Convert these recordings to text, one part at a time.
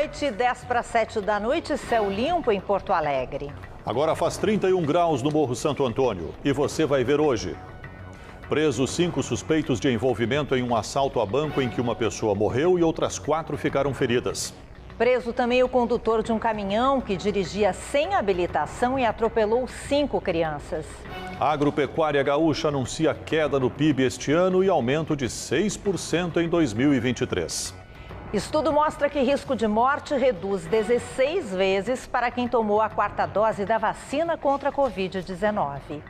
noite, 10 para 7 da noite, céu limpo em Porto Alegre. Agora faz 31 graus no Morro Santo Antônio e você vai ver hoje. Presos 5 suspeitos de envolvimento em um assalto a banco em que uma pessoa morreu e outras 4 ficaram feridas. Preso também o condutor de um caminhão que dirigia sem habilitação e atropelou 5 crianças. A Agropecuária Gaúcha anuncia queda no PIB este ano e aumento de 6% em 2023. Estudo mostra que risco de morte reduz 16 vezes para quem tomou a 4ª dose da vacina contra a Covid-19.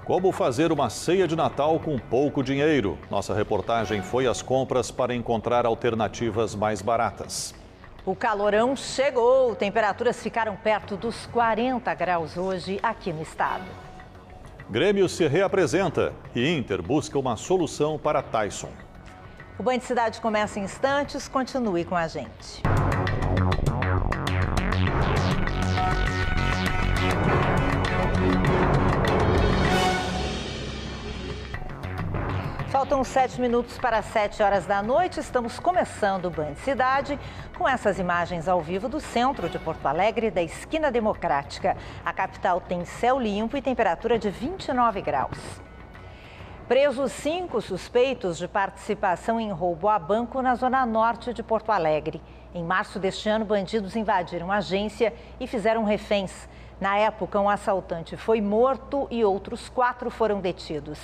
Como fazer uma ceia de Natal com pouco dinheiro? Nossa reportagem foi às compras para encontrar alternativas mais baratas. O calorão chegou, temperaturas ficaram perto dos 40 graus hoje aqui no estado. Grêmio se reapresenta e Inter busca uma solução para Tyson. O Band Cidade começa em instantes, continue com a gente. Faltam 7 minutos para 7 horas da noite. Estamos começando o Band Cidade com essas imagens ao vivo do centro de Porto Alegre, da Esquina Democrática. A capital tem céu limpo e temperatura de 29 graus. Presos 5 suspeitos de participação em roubo a banco na zona norte de Porto Alegre. Em março deste ano, bandidos invadiram a agência e fizeram reféns. Na época, um assaltante foi morto e outros 4 foram detidos.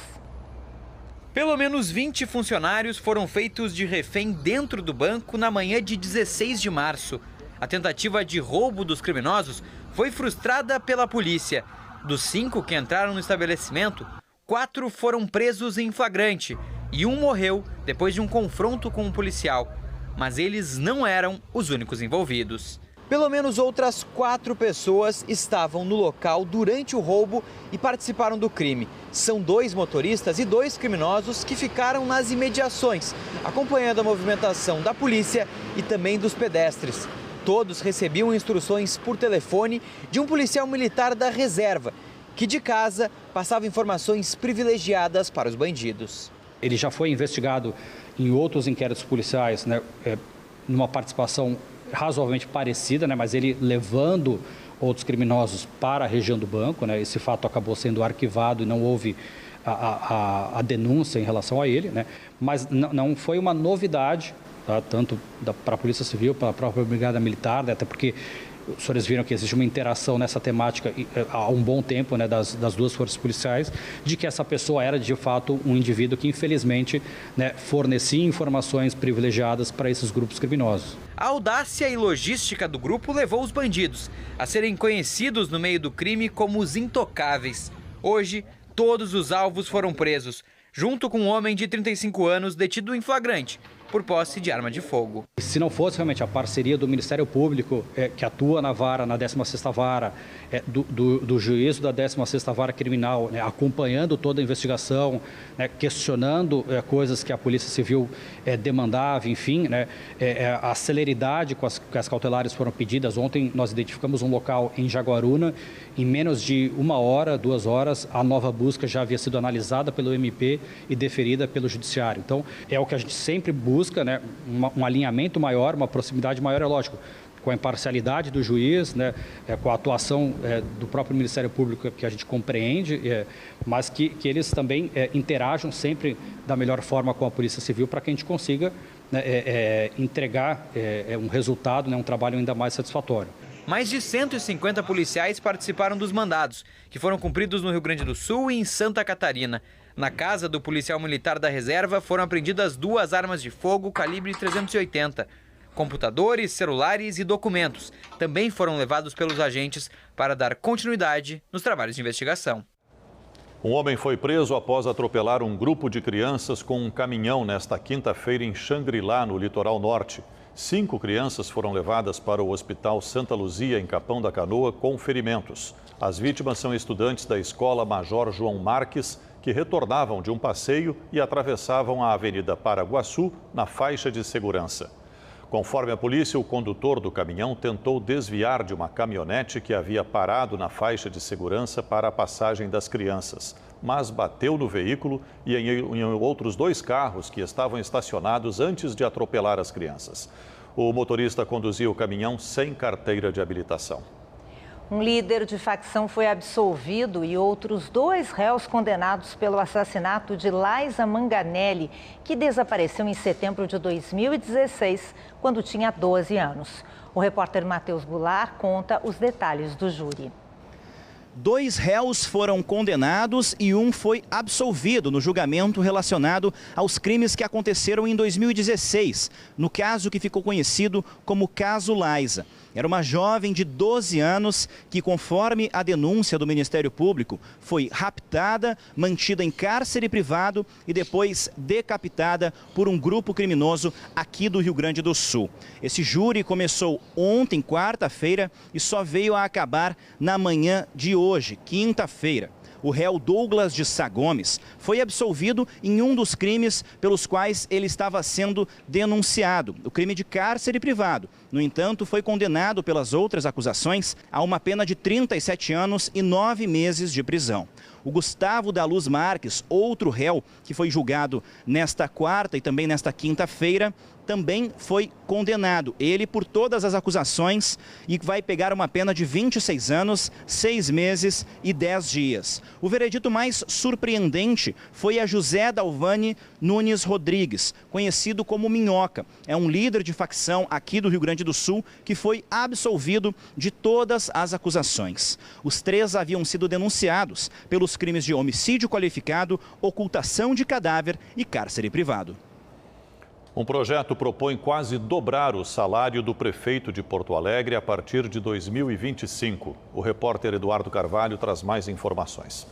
Pelo menos 20 funcionários foram feitos de refém dentro do banco na manhã de 16 de março. A tentativa de roubo dos criminosos foi frustrada pela polícia. Dos 5 que entraram no estabelecimento, 4 foram presos em flagrante e um morreu depois de um confronto com um policial. Mas eles não eram os únicos envolvidos. Pelo menos outras 4 pessoas estavam no local durante o roubo e participaram do crime. São 2 motoristas e 2 criminosos que ficaram nas imediações, acompanhando a movimentação da polícia e também dos pedestres. Todos recebiam instruções por telefone de um policial militar da reserva, que de casa passava informações privilegiadas para os bandidos. Ele já foi investigado em outros inquéritos policiais, numa participação razoavelmente parecida, mas ele levando outros criminosos para a região do banco. Esse fato acabou sendo arquivado e não houve a denúncia em relação a ele, mas não foi uma novidade, tá? Tanto para a Polícia Civil, para a própria Brigada Militar, até porque os senhores viram que existe uma interação nessa temática há um bom tempo, das 2 forças policiais, de que essa pessoa era de fato um indivíduo que infelizmente fornecia informações privilegiadas para esses grupos criminosos. A audácia e logística do grupo levou os bandidos a serem conhecidos no meio do crime como os intocáveis. Hoje, todos os alvos foram presos, junto com um homem de 35 anos detido em flagrante por posse de arma de fogo. Se não fosse realmente a parceria do Ministério Público, que atua na vara, na 16ª vara, do juízo da 16ª vara criminal, acompanhando toda a investigação, questionando coisas que a Polícia Civil demandava, enfim, a celeridade com que as cautelares foram pedidas. Ontem nós identificamos um local em Jaguaruna, em menos de 1 hora, 2 horas, a nova busca já havia sido analisada pelo MP e deferida pelo Judiciário. Então, é o que a gente sempre busca, um alinhamento maior, uma proximidade maior, é lógico, com a imparcialidade do juiz, com a atuação do próprio Ministério Público, que a gente compreende, mas que eles também interajam sempre da melhor forma com a Polícia Civil para que a gente consiga entregar um resultado, um trabalho ainda mais satisfatório. Mais de 150 policiais participaram dos mandados, que foram cumpridos no Rio Grande do Sul e em Santa Catarina. Na casa do policial militar da reserva foram apreendidas 2 armas de fogo calibre 380. Computadores, celulares e documentos também foram levados pelos agentes para dar continuidade nos trabalhos de investigação. Um homem foi preso após atropelar um grupo de crianças com um caminhão nesta quinta-feira em Xangri-Lá, no litoral norte. 5 crianças foram levadas para o Hospital Santa Luzia, em Capão da Canoa, com ferimentos. As vítimas são estudantes da Escola Major João Marques, que retornavam de um passeio e atravessavam a Avenida Paraguaçu na faixa de segurança. Conforme a polícia, o condutor do caminhão tentou desviar de uma caminhonete que havia parado na faixa de segurança para a passagem das crianças, mas bateu no veículo e em outros 2 carros que estavam estacionados antes de atropelar as crianças. O motorista conduzia o caminhão sem carteira de habilitação. Um líder de facção foi absolvido e outros 2 réus condenados pelo assassinato de Laísa Manganelli, que desapareceu em setembro de 2016, quando tinha 12 anos. O repórter Matheus Goulart conta os detalhes do júri. 2 réus foram condenados e um foi absolvido no julgamento relacionado aos crimes que aconteceram em 2016, no caso que ficou conhecido como caso Laísa. Era uma jovem de 12 anos que, conforme a denúncia do Ministério Público, foi raptada, mantida em cárcere privado e depois decapitada por um grupo criminoso aqui do Rio Grande do Sul. Esse júri começou ontem, quarta-feira, e só veio a acabar na manhã de hoje, quinta-feira. O réu Douglas de Sá Gomes foi absolvido em um dos crimes pelos quais ele estava sendo denunciado, o crime de cárcere privado. No entanto, foi condenado pelas outras acusações a uma pena de 37 anos e 9 meses de prisão. O Gustavo da Luz Marques, outro réu que foi julgado nesta quarta e também nesta quinta-feira, também foi condenado. Ele por todas as acusações e vai pegar uma pena de 26 anos, 6 meses e 10 dias. O veredito mais surpreendente foi a José Dalvani Nunes Rodrigues, conhecido como Minhoca. É um líder de facção aqui do Rio Grande do Sul que foi absolvido de todas as acusações. Os 3 haviam sido denunciados pelos crimes de homicídio qualificado, ocultação de cadáver e cárcere privado. Um projeto propõe quase dobrar o salário do prefeito de Porto Alegre a partir de 2025. O repórter Eduardo Carvalho traz mais informações.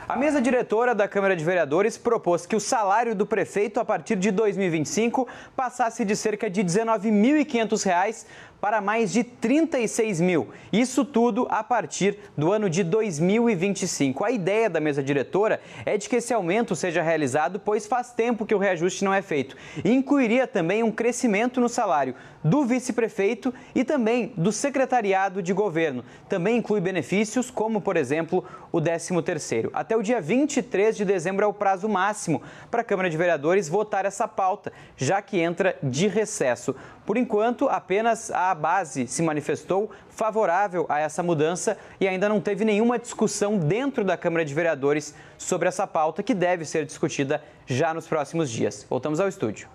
A mesa diretora da Câmara de Vereadores propôs que o salário do prefeito a partir de 2025 passasse de cerca de R$ 19.500 para mais de 36 mil. Isso tudo a partir do ano de 2025. A ideia da mesa diretora é de que esse aumento seja realizado, pois faz tempo que o reajuste não é feito. E incluiria também um crescimento no salário do vice-prefeito e também do secretariado de governo. Também inclui benefícios como, por exemplo, o 13º. Até o dia 23 de dezembro é o prazo máximo para a Câmara de Vereadores votar essa pauta, já que entra de recesso. Por enquanto, apenas a base se manifestou favorável a essa mudança e ainda não teve nenhuma discussão dentro da Câmara de Vereadores sobre essa pauta, que deve ser discutida já nos próximos dias. Voltamos ao estúdio.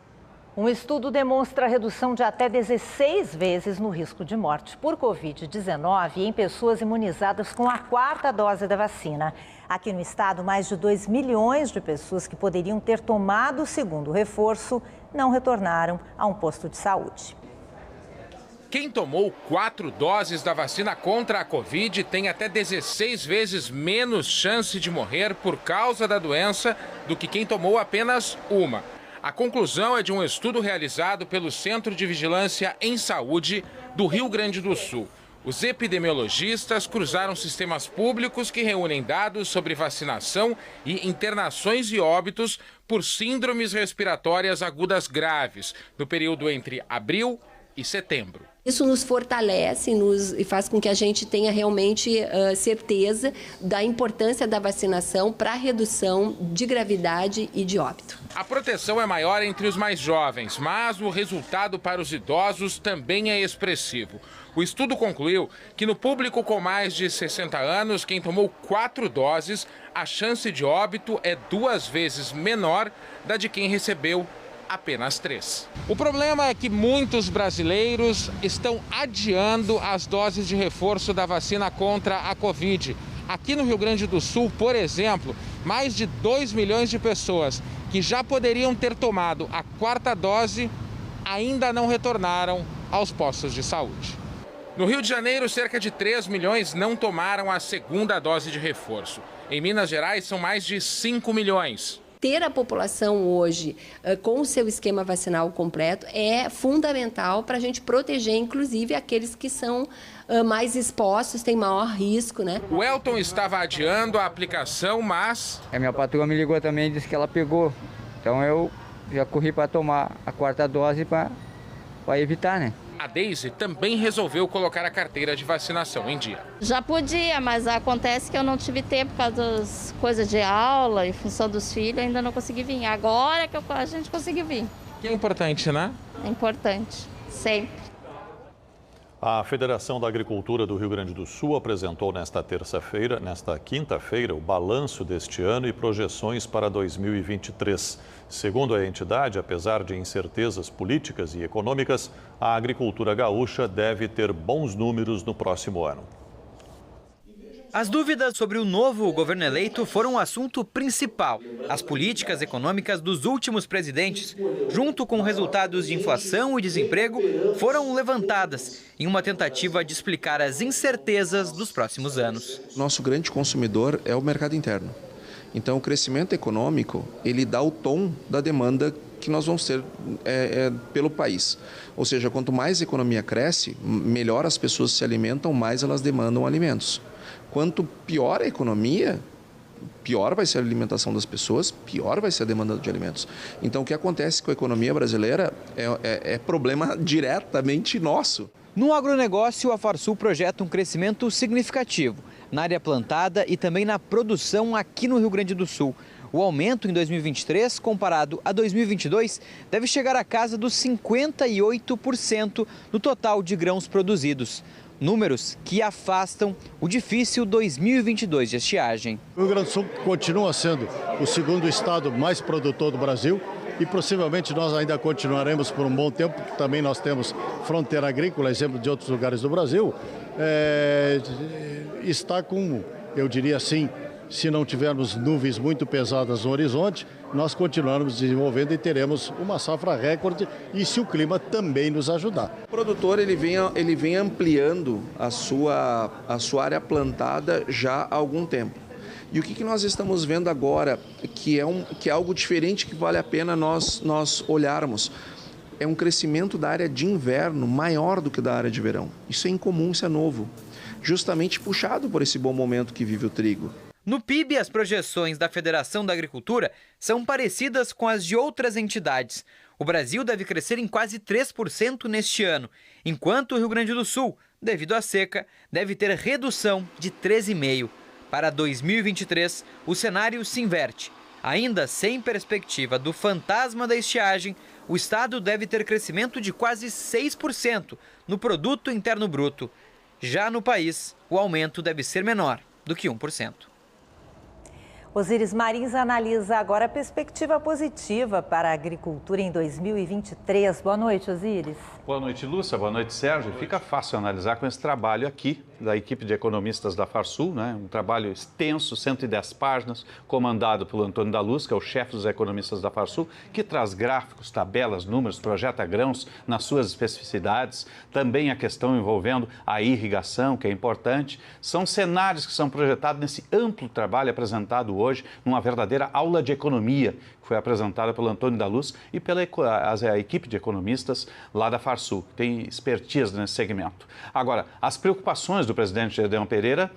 Um estudo demonstra a redução de até 16 vezes no risco de morte por Covid-19 em pessoas imunizadas com a 4ª dose da vacina. Aqui no estado, mais de 2 milhões de pessoas que poderiam ter tomado o 2º reforço não retornaram a um posto de saúde. Quem tomou 4 doses da vacina contra a Covid tem até 16 vezes menos chance de morrer por causa da doença do que quem tomou apenas uma. A conclusão é de um estudo realizado pelo Centro de Vigilância em Saúde do Rio Grande do Sul. Os epidemiologistas cruzaram sistemas públicos que reúnem dados sobre vacinação e internações e óbitos por síndromes respiratórias agudas graves no período entre abril e setembro. Isso nos fortalece e faz com que a gente tenha realmente certeza da importância da vacinação para a redução de gravidade e de óbito. A proteção é maior entre os mais jovens, mas o resultado para os idosos também é expressivo. O estudo concluiu que no público com mais de 60 anos, quem tomou 4 doses, a chance de óbito é 2 vezes menor da de quem recebeu apenas 3. O problema é que muitos brasileiros estão adiando as doses de reforço da vacina contra a Covid. Aqui no Rio Grande do Sul, por exemplo, mais de 2 milhões de pessoas que já poderiam ter tomado a 4ª dose ainda não retornaram aos postos de saúde. No Rio de Janeiro, cerca de 3 milhões não tomaram a 2ª dose de reforço. Em Minas Gerais, são mais de 5 milhões. Ter a população hoje com o seu esquema vacinal completo é fundamental para a gente proteger, inclusive, aqueles que são mais expostos, têm maior risco, né? O Elton estava adiando a aplicação, mas... A minha patroa me ligou também e disse que ela pegou. Então eu já corri para tomar a 4ª dose para evitar, né? A Deise também resolveu colocar a carteira de vacinação em dia. Já podia, mas acontece que eu não tive tempo por causa das coisas de aula, em função dos filhos, ainda não consegui vir. Agora que a gente conseguiu vir. Que é importante, né? É importante. sempre. A Federação da Agricultura do Rio Grande do Sul apresentou nesta quinta-feira, o balanço deste ano e projeções para 2023. Segundo a entidade, apesar de incertezas políticas e econômicas, a agricultura gaúcha deve ter bons números no próximo ano. As dúvidas sobre o novo governo eleito foram o assunto principal. As políticas econômicas dos últimos presidentes, junto com resultados de inflação e desemprego, foram levantadas em uma tentativa de explicar as incertezas dos próximos anos. Nosso grande consumidor é o mercado interno. Então, o crescimento econômico, ele dá o tom da demanda que nós vamos ter pelo país. Ou seja, quanto mais a economia cresce, melhor as pessoas se alimentam, mais elas demandam alimentos. Quanto pior a economia, pior vai ser a alimentação das pessoas, pior vai ser a demanda de alimentos. Então, o que acontece com a economia brasileira é problema diretamente nosso. No agronegócio, a Farsul projeta um crescimento significativo na área plantada e também na produção aqui no Rio Grande do Sul. O aumento em 2023, comparado a 2022, deve chegar à casa dos 58% do total de grãos produzidos. Números que afastam o difícil 2022 de estiagem. O Rio Grande do Sul continua sendo o segundo estado mais produtor do Brasil e possivelmente nós ainda continuaremos por um bom tempo, porque também nós temos fronteira agrícola, exemplo de outros lugares do Brasil, está com, eu diria assim, se não tivermos nuvens muito pesadas no horizonte, nós continuarmos desenvolvendo e teremos uma safra recorde e se o clima também nos ajudar. O produtor ele vem ampliando a sua área plantada já há algum tempo. E o que nós estamos vendo agora, que é algo diferente que vale a pena nós olharmos, é um crescimento da área de inverno maior do que da área de verão. Isso é incomum, isso é novo, justamente puxado por esse bom momento que vive o trigo. No PIB, as projeções da Federação da Agricultura são parecidas com as de outras entidades. O Brasil deve crescer em quase 3% neste ano, enquanto o Rio Grande do Sul, devido à seca, deve ter redução de 13,5%. Para 2023, o cenário se inverte. Ainda sem perspectiva do fantasma da estiagem, o estado deve ter crescimento de quase 6% no Produto Interno Bruto. Já no país, o aumento deve ser menor do que 1%. Osíris Marins analisa agora a perspectiva positiva para a agricultura em 2023. Boa noite, Osíris. Boa noite, Lúcia. Boa noite, Sérgio. Fica fácil analisar com esse trabalho aqui da equipe de economistas da Farsul, né? Um trabalho extenso, 110 páginas, comandado pelo Antônio da Luz, que é o chefe dos economistas da Farsul, que traz gráficos, tabelas, números, projeta grãos nas suas especificidades, também a questão envolvendo a irrigação, que é importante. São cenários que são projetados nesse amplo trabalho apresentado hoje, numa verdadeira aula de economia, que foi apresentada pelo Antônio da Luz e pela a equipe de economistas lá da Farsul, que tem expertise nesse segmento. Agora, as preocupações do presidente Gedeon Pereira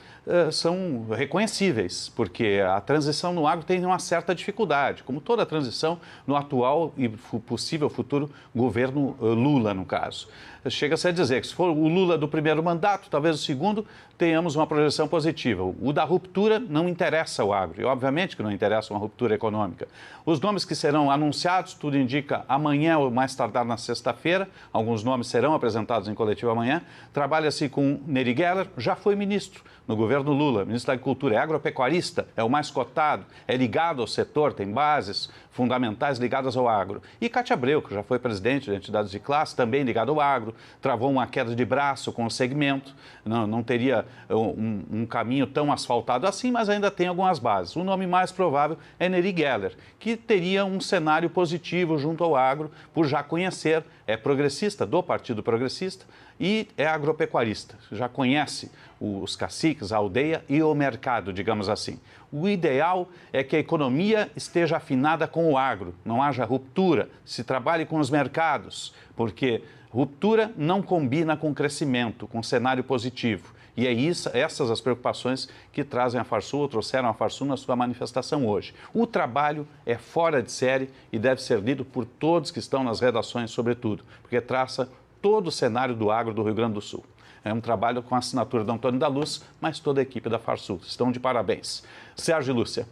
são reconhecíveis, porque a transição no agro tem uma certa dificuldade, como toda a transição no atual e possível futuro governo Lula, no caso. Chega-se a dizer que se for o Lula do primeiro mandato, talvez o segundo, tenhamos uma projeção positiva. O da ruptura não interessa ao agro, e obviamente que não interessa uma ruptura econômica. Os nomes que serão anunciados, tudo indica amanhã ou mais tardar na sexta-feira, alguns nomes serão apresentados em coletiva amanhã. Trabalha-se com Neri Geller, já foi ministro no governo Lula, ministro da Agricultura, é agropecuarista, é o mais cotado, é ligado ao setor, tem bases fundamentais ligadas ao agro. E Cátia Abreu, que já foi presidente de entidades de classe, também ligado ao agro, travou uma queda de braço com o segmento, não teria um caminho tão asfaltado assim, mas ainda tem algumas bases. O nome mais provável é Neri Geller, que teria um cenário positivo junto ao agro, por já conhecer, é progressista, do Partido Progressista, e é agropecuarista, já conhece os caciques, a aldeia e o mercado, digamos assim. O ideal é que a economia esteja afinada com o agro, não haja ruptura, se trabalhe com os mercados, porque ruptura não combina com crescimento, com cenário positivo. E é essas as preocupações que trazem a Farsul, ou trouxeram a Farsul na sua manifestação hoje. O trabalho é fora de série e deve ser lido por todos que estão nas redações, sobretudo, porque traça todo o cenário do agro do Rio Grande do Sul. É um trabalho com a assinatura do Antônio da Luz, mas toda a equipe da Farsul. Estão de parabéns. Sérgio e Lúcia.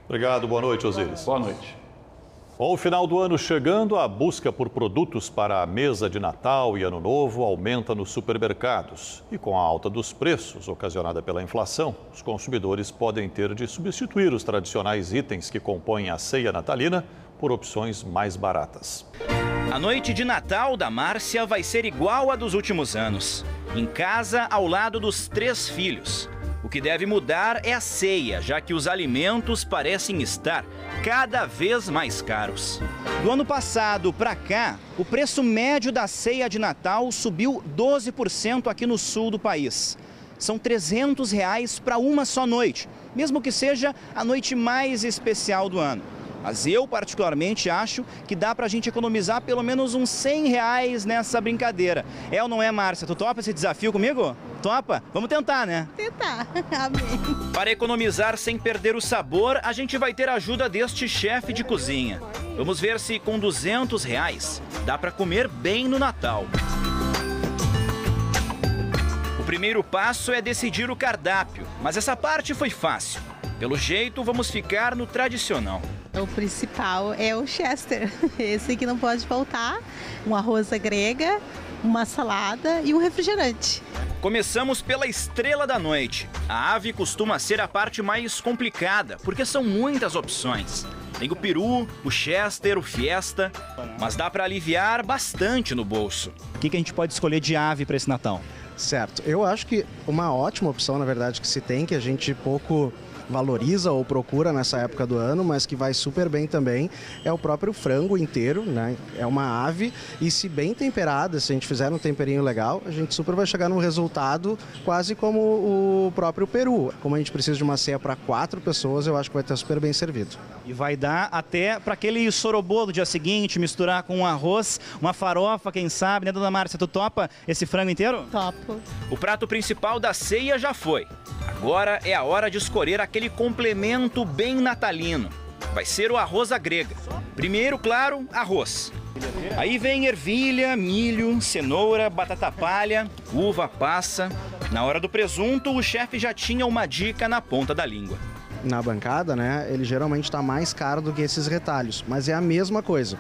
Obrigado, boa noite, Osíris. Boa noite. Com o final do ano chegando, a busca por produtos para a mesa de Natal e Ano Novo aumenta nos supermercados. E com a alta dos preços ocasionada pela inflação, os consumidores podem ter de substituir os tradicionais itens que compõem a ceia natalina por opções mais baratas. A noite de Natal da Márcia vai ser igual à dos últimos anos. Em casa, ao lado dos 3 filhos. O que deve mudar é a ceia, já que os alimentos parecem estar cada vez mais caros. Do ano passado para cá, o preço médio da ceia de Natal subiu 12% aqui no sul do país. São R$ 300 para uma só noite, mesmo que seja a noite mais especial do ano. Mas eu, particularmente, acho que dá pra gente economizar pelo menos uns R$100 nessa brincadeira. É ou não é, Márcia? Tu topa esse desafio comigo? Topa? Vamos tentar, né? Tentar. Amém. Para economizar sem perder o sabor, a gente vai ter a ajuda deste chefe de cozinha. Vamos ver se com R$200 dá pra comer bem no Natal. O primeiro passo é decidir o cardápio, mas essa parte foi fácil. Pelo jeito, vamos ficar no tradicional. O principal é o Chester, esse que não pode faltar, um arroz à grega, uma salada e um refrigerante. Começamos pela estrela da noite. A ave costuma ser a parte mais complicada, porque são muitas opções. Tem o peru, o Chester, o Fiesta, mas dá para aliviar bastante no bolso. O que a gente pode escolher de ave para esse Natal? Certo, eu acho que uma ótima opção, na verdade, que se tem, que a gente pouco valoriza ou procura nessa época do ano, mas que vai super bem também, é o próprio frango inteiro, né? É uma ave e se bem temperada, se a gente fizer um temperinho legal, a gente super vai chegar num resultado quase como o próprio peru. Como a gente precisa de uma ceia para 4 pessoas, eu acho que vai estar super bem servido. E vai dar até para aquele sorobô do dia seguinte, misturar com um arroz, uma farofa, quem sabe, né, dona Márcia? Tu topa esse frango inteiro? Topo. O prato principal da ceia já foi. Agora é a hora de escolher aquele complemento bem natalino. Vai ser o arroz à grega. Primeiro, claro, arroz. Aí vem ervilha, milho, cenoura, batata palha, uva passa. Na hora do presunto, o chefe já tinha uma dica na ponta da língua. Na bancada, né, ele geralmente está mais caro do que esses retalhos, mas é a mesma coisa.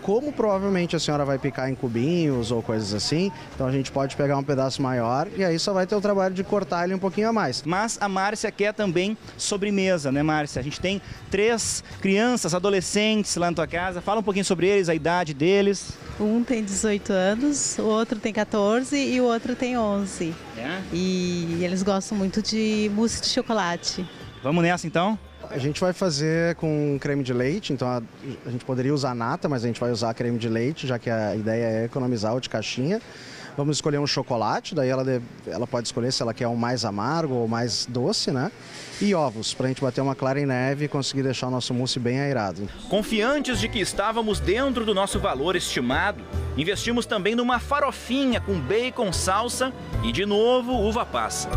Como provavelmente a senhora vai picar em cubinhos ou coisas assim, então a gente pode pegar um pedaço maior e aí só vai ter o trabalho de cortar ele um pouquinho a mais. Mas a Márcia quer também sobremesa, né, Márcia? A gente tem 3 crianças, adolescentes lá na tua casa. Fala um pouquinho sobre eles, a idade deles. Um tem 18 anos, o outro tem 14 e o outro tem 11. É? E eles gostam muito de mousse de chocolate. Vamos nessa então? A gente vai fazer com creme de leite, então a gente poderia usar nata, mas a gente vai usar creme de leite, já que a ideia é economizar o de caixinha. Vamos escolher um chocolate, daí ela pode escolher se ela quer um mais amargo ou mais doce, né? E ovos, para a gente bater uma clara em neve e conseguir deixar o nosso mousse bem aerado. Confiantes de que estávamos dentro do nosso valor estimado, investimos também numa farofinha com bacon, salsa e, de novo, uva passa.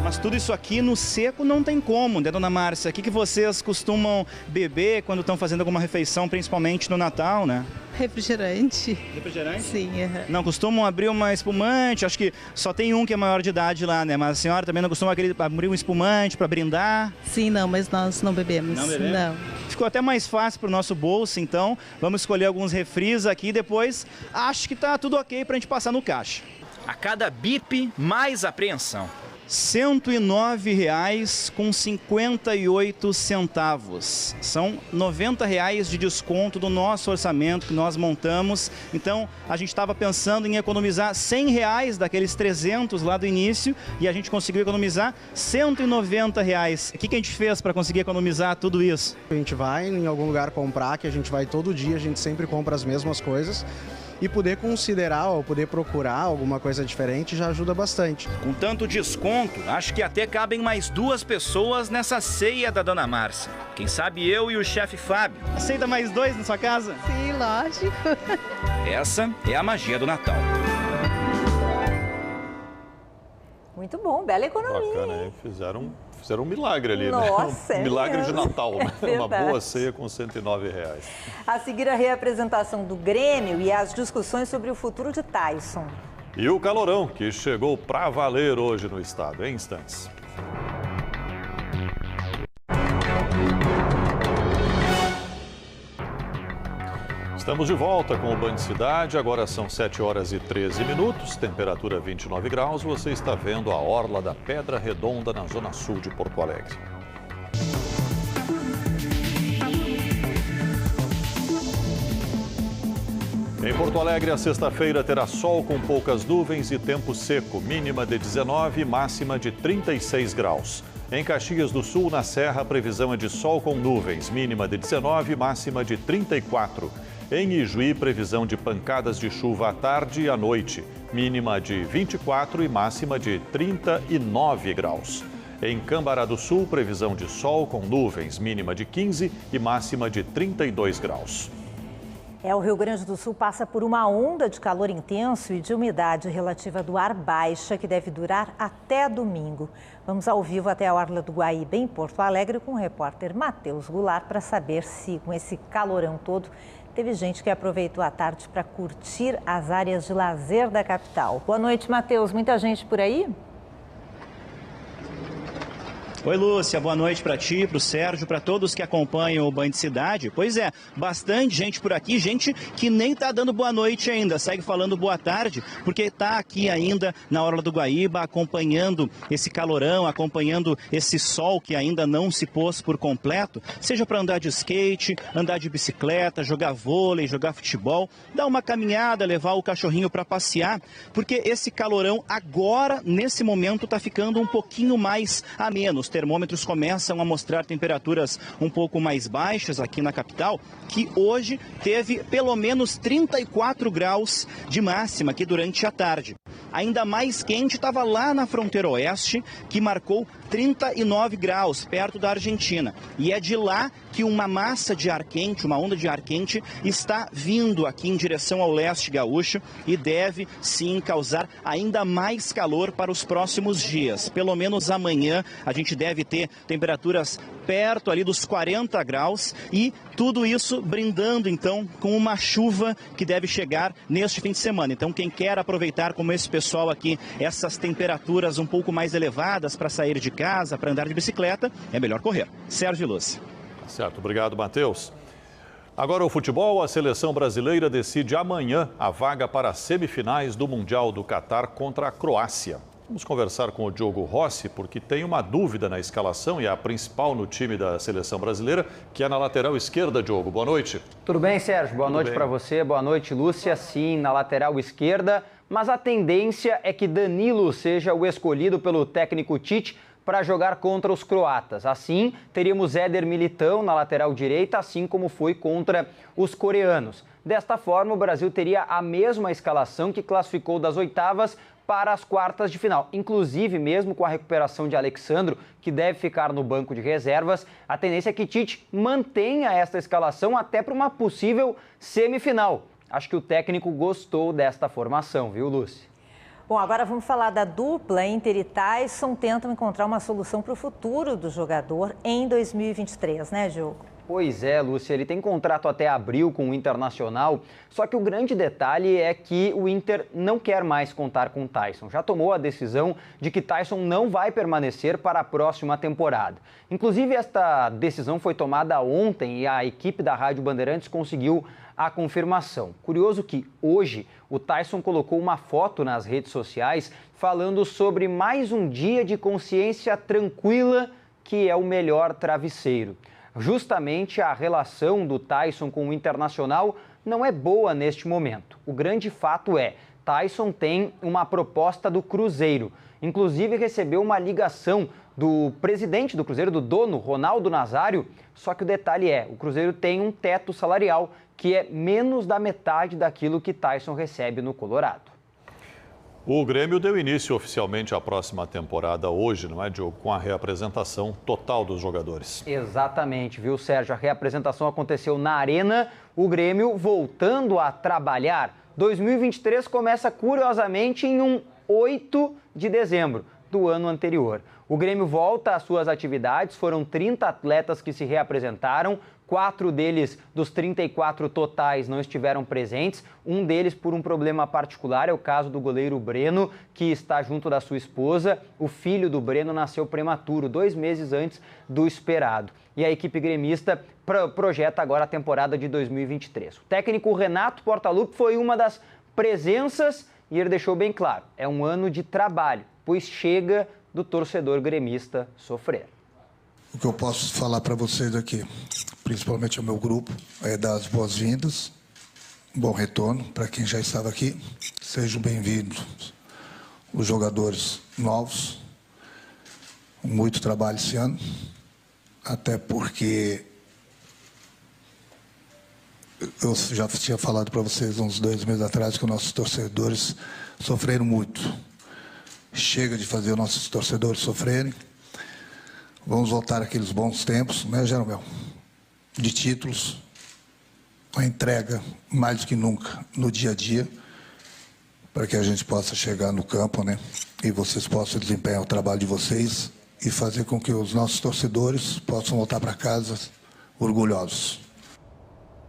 Mas tudo isso aqui no seco não tem como, né, dona Márcia? O que vocês costumam beber quando estão fazendo alguma refeição, principalmente no Natal, né? Refrigerante. Refrigerante? Sim. Não costumam abrir uma espumante? Acho que só tem um que é maior de idade lá, né? Mas a senhora também não costuma abrir um espumante para brindar? Sim, não, mas nós não bebemos. Não bebemos? Não. Ficou até mais fácil para o nosso bolso, então. Vamos escolher alguns refris aqui e depois acho que tá tudo ok para a gente passar no caixa. A cada bip, mais apreensão. R$ 109,58. São R$ 90 de desconto do nosso orçamento que nós montamos. Então, a gente estava pensando em economizar R$ 100 daqueles 300 lá do início e a gente conseguiu economizar R$ 190. O que a gente fez para conseguir economizar tudo isso? A gente vai em algum lugar comprar, que a gente vai todo dia, a gente sempre compra as mesmas coisas. E poder considerar ou poder procurar alguma coisa diferente já ajuda bastante. Com tanto desconto, acho que até cabem mais 2 pessoas nessa ceia da dona Márcia. Quem sabe eu e o chefe Fábio. Aceita mais 2 na sua casa? Sim, lógico. Essa é a magia do Natal. Muito bom, bela economia. Bacana, hein? Fizeram um milagre ali, Nossa, né? Um milagre de Natal, né? É Uma boa ceia com R$ 109. A seguir, a reapresentação do Grêmio e as discussões sobre o futuro de Tyson. E o calorão, que chegou para valer hoje no estado, em instantes. Estamos de volta com o Band Cidade, agora são 7 horas e 13 minutos, temperatura 29 graus. Você está vendo a orla da Pedra Redonda, na zona sul de Porto Alegre. Em Porto Alegre, a sexta-feira terá sol com poucas nuvens e tempo seco, mínima de 19, máxima de 36 graus. Em Caxias do Sul, na Serra, a previsão é de sol com nuvens, mínima de 19, máxima de 34. Em Ijuí, previsão de pancadas de chuva à tarde e à noite, mínima de 24 e máxima de 39 graus. Em Cambará do Sul, previsão de sol com nuvens, mínima de 15 e máxima de 32 graus. O Rio Grande do Sul passa por uma onda de calor intenso e de umidade relativa do ar baixa que deve durar até domingo. Vamos ao vivo até a orla do Guaíba, em Porto Alegre, com o repórter Matheus Goulart para saber se, com esse calorão todo, teve gente que aproveitou a tarde para curtir as áreas de lazer da capital. Boa noite, Matheus. Muita gente por aí? Oi, Lúcia, boa noite para ti, para o Sérgio, para todos que acompanham o Band Cidade. Pois é, bastante gente por aqui, gente que nem está dando boa noite ainda, segue falando boa tarde, porque está aqui ainda na orla do Guaíba, acompanhando esse calorão, acompanhando esse sol que ainda não se pôs por completo, seja para andar de skate, andar de bicicleta, jogar vôlei, jogar futebol, dar uma caminhada, levar o cachorrinho para passear, porque esse calorão agora, nesse momento, está ficando um pouquinho mais ameno. Os termômetros começam a mostrar temperaturas um pouco mais baixas aqui na capital, que hoje teve pelo menos 34 graus de máxima aqui durante a tarde. Ainda mais quente estava lá na fronteira oeste, que marcou 39 graus, perto da Argentina. E é de lá que uma massa de ar quente, uma onda de ar quente, está vindo aqui em direção ao leste gaúcho e deve, sim, causar ainda mais calor para os próximos dias. Pelo menos amanhã a gente deve ter temperaturas perto ali dos 40 graus e tudo isso brindando, então, com uma chuva que deve chegar neste fim de semana. Então, quem quer aproveitar, como esse pessoal aqui, essas temperaturas um pouco mais elevadas para sair de casa, para andar de bicicleta, é melhor correr. Sérgio Lúcia. Certo, obrigado, Matheus. Agora o futebol, a seleção brasileira decide amanhã a vaga para as semifinais do Mundial do Catar contra a Croácia. Vamos conversar com o Diogo Rossi, porque tem uma dúvida na escalação e é a principal no time da seleção brasileira, que é na lateral esquerda, Diogo. Boa noite. Tudo bem, Sérgio? Boa noite para você. Boa noite, Lúcia. Sim, na lateral esquerda, mas a tendência é que Danilo seja o escolhido pelo técnico Tite para jogar contra os croatas. Assim, teríamos Éder Militão na lateral direita, assim como foi contra os coreanos. Desta forma, o Brasil teria a mesma escalação que classificou das oitavas para as quartas de final. Inclusive, mesmo com a recuperação de Alexandro, que deve ficar no banco de reservas, a tendência é que Tite mantenha esta escalação até para uma possível semifinal. Acho que o técnico gostou desta formação, viu, Lúcia? Bom, agora vamos falar da dupla. Inter e Tyson tentam encontrar uma solução para o futuro do jogador em 2023, né, Diogo? Pois é, Lúcia, ele tem contrato até abril com o Internacional, só que o grande detalhe é que o Inter não quer mais contar com Tyson. Já tomou a decisão de que Tyson não vai permanecer para a próxima temporada. Inclusive, esta decisão foi tomada ontem e a equipe da Rádio Bandeirantes conseguiu a confirmação. Curioso que hoje o Tyson colocou uma foto nas redes sociais falando sobre mais um dia de consciência tranquila, que é o melhor travesseiro. Justamente a relação do Tyson com o Internacional não é boa neste momento. O grande fato é, Tyson tem uma proposta do Cruzeiro. Inclusive recebeu uma ligação do presidente do Cruzeiro, do dono, Ronaldo Nazário. Só que o detalhe é, o Cruzeiro tem um teto salarial que é menos da metade daquilo que Tyson recebe no Colorado. O Grêmio deu início oficialmente à próxima temporada hoje, não é, Diogo? Com a reapresentação total dos jogadores. Exatamente, viu, Sérgio? A reapresentação aconteceu na Arena, o Grêmio voltando a trabalhar. 2023 começa, curiosamente, em um 8 de dezembro do ano anterior. O Grêmio volta às suas atividades, foram 30 atletas que se reapresentaram, 4 deles, dos 34 totais, não estiveram presentes. Um deles por um problema particular, é o caso do goleiro Breno, que está junto da sua esposa. O filho do Breno nasceu prematuro, 2 meses antes do esperado. E a equipe gremista projeta agora a temporada de 2023. O técnico Renato Portaluppi foi uma das presenças e ele deixou bem claro, é um ano de trabalho, pois chega do torcedor gremista sofrer. O que eu posso falar para vocês aqui, principalmente ao meu grupo, é dar as boas-vindas, um bom retorno para quem já estava aqui. Sejam bem-vindos os jogadores novos, muito trabalho esse ano, até porque eu já tinha falado para vocês uns 2 meses atrás que os nossos torcedores sofreram muito. Chega de fazer os nossos torcedores sofrerem. Vamos voltar àqueles bons tempos, né, Jeromel? De títulos, a entrega mais do que nunca no dia a dia, para que a gente possa chegar no campo, né? E vocês possam desempenhar o trabalho de vocês e fazer com que os nossos torcedores possam voltar para casa orgulhosos.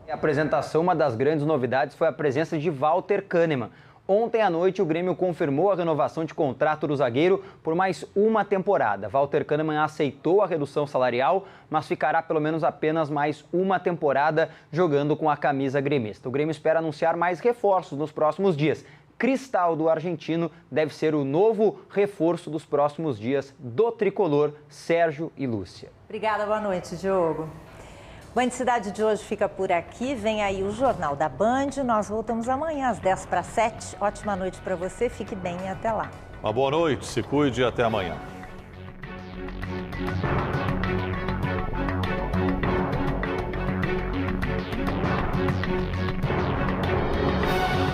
A apresentação, uma das grandes novidades foi a presença de Walter Kahneman. Ontem à noite, o Grêmio confirmou a renovação de contrato do zagueiro por mais uma temporada. Walter Kahneman aceitou a redução salarial, mas ficará pelo menos apenas mais uma temporada jogando com a camisa gremista. O Grêmio espera anunciar mais reforços nos próximos dias. Cristaldo, argentino, deve ser o novo reforço dos próximos dias do tricolor Sérgio e Lúcia. Obrigada, boa noite, Diogo. Band Cidade de hoje fica por aqui. Vem aí o Jornal da Band. Nós voltamos amanhã às 6:50. Ótima noite para você. Fique bem e até lá. Uma boa noite, se cuide e até amanhã.